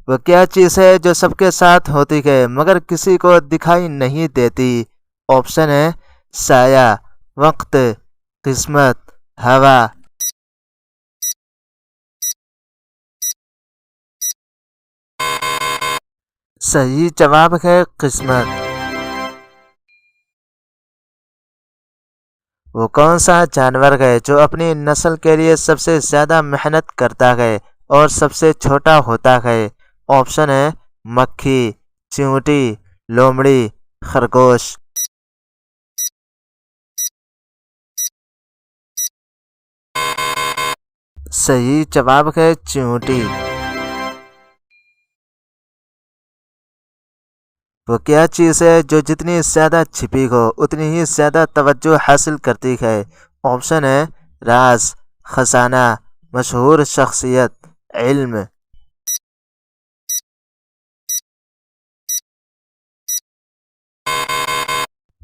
وہ کیا چیز ہے جو سب کے ساتھ ہوتی ہے مگر کسی کو دکھائی نہیں دیتی؟ آپشن ہے سایہ، وقت، قسمت، ہوا۔ صحیح جواب ہے قسمت۔ وہ کون سا جانور ہے جو اپنی نسل کے لیے سب سے زیادہ محنت کرتا ہے اور سب سے چھوٹا ہوتا ہے؟ آپشن ہے مکھی، چیونٹی، لومڑی، خرگوش۔ صحیح جواب ہے چیونٹی۔ وہ کیا چیز ہے جو جتنی زیادہ چھپی ہو اتنی ہی زیادہ توجہ حاصل کرتی ہے؟ آپشن ہے راز، خزانہ، مشہور شخصیت، علم۔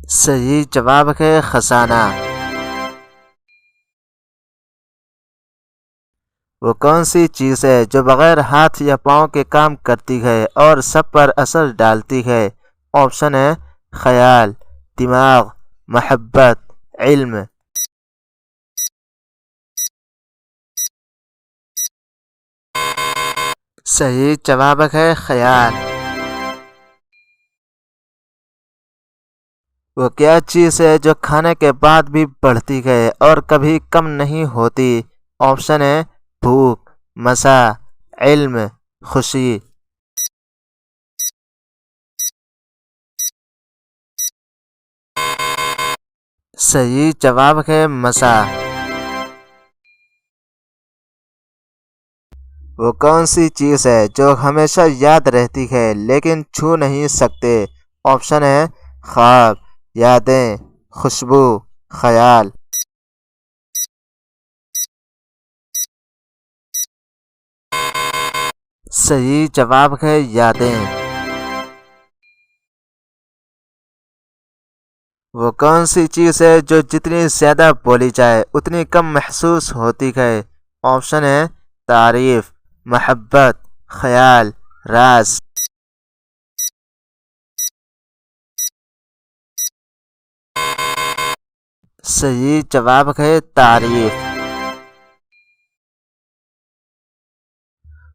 صحیح جواب ہے خزانہ۔ وہ کون سی چیز ہے جو بغیر ہاتھ یا پاؤں کے کام کرتی ہے اور سب پر اثر ڈالتی ہے؟ آپشن ہے خیال، دماغ، محبت، علم۔ صحیح جواب ہے خیال۔ وہ کیا چیز ہے جو کھانے کے بعد بھی بڑھتی ہے اور کبھی کم نہیں ہوتی؟ آپشن ہے بھوک، مزہ، علم، خوشی۔ صحیح جواب ہے مزہ۔ وہ کون سی چیز ہے جو ہمیشہ یاد رہتی ہے لیکن چھو نہیں سکتے؟ آپشن ہے خواب، یادیں، خوشبو، خیال۔ صحیح جواب ہے یادیں۔ وہ کون سی چیز ہے جو جتنی زیادہ بولی جائے اتنی کم محسوس ہوتی ہے؟ آپشن ہے تعریف، محبت، خیال، راز۔ صحیح جواب ہے تعریف۔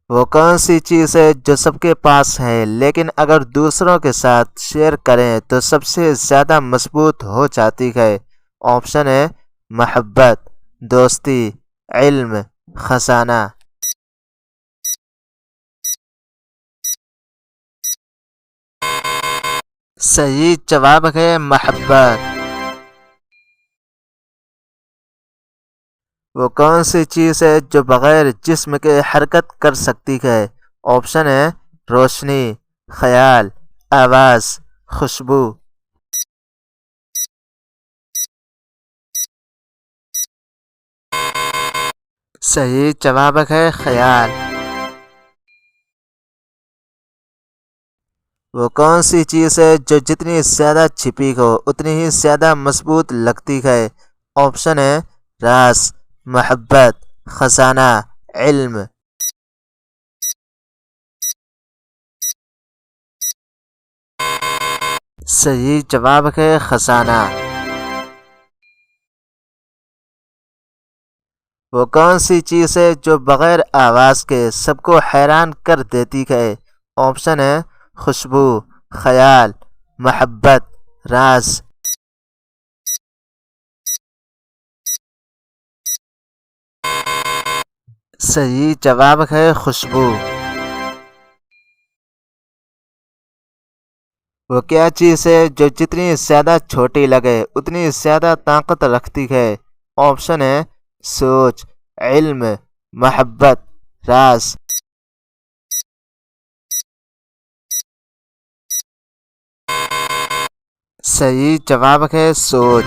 وہ کون سی چیز ہے جو سب کے پاس ہے لیکن اگر دوسروں کے ساتھ شیئر کریں تو سب سے زیادہ مضبوط ہو جاتی ہے؟ آپشن ہے محبت، دوستی، علم، خزانہ۔ صحیح جواب ہے محبت۔ وہ کون سی چیز ہے جو بغیر جسم کے حرکت کر سکتی ہے؟ آپشن ہے روشنی، خیال، آواز، خوشبو۔ صحیح جواب ہے خیال۔ وہ کون سی چیز ہے جو جتنی زیادہ چھپی ہو اتنی ہی زیادہ مضبوط لگتی ہے؟ آپشن ہے راز، محبت، خزانہ، علم۔ صحیح جواب ہے خزانہ۔ وہ کون سی چیز ہے جو بغیر آواز کے سب کو حیران کر دیتی ہے؟ آپشن ہے خوشبو، خیال، محبت، راز۔ صحیح جواب ہے خوشبو۔ وہ کیا چیز ہے جو جتنی زیادہ چھوٹی لگے اتنی زیادہ طاقت رکھتی ہے؟ آپشن ہے سوچ، علم، محبت، راز۔ صحیح جواب ہے سوچ۔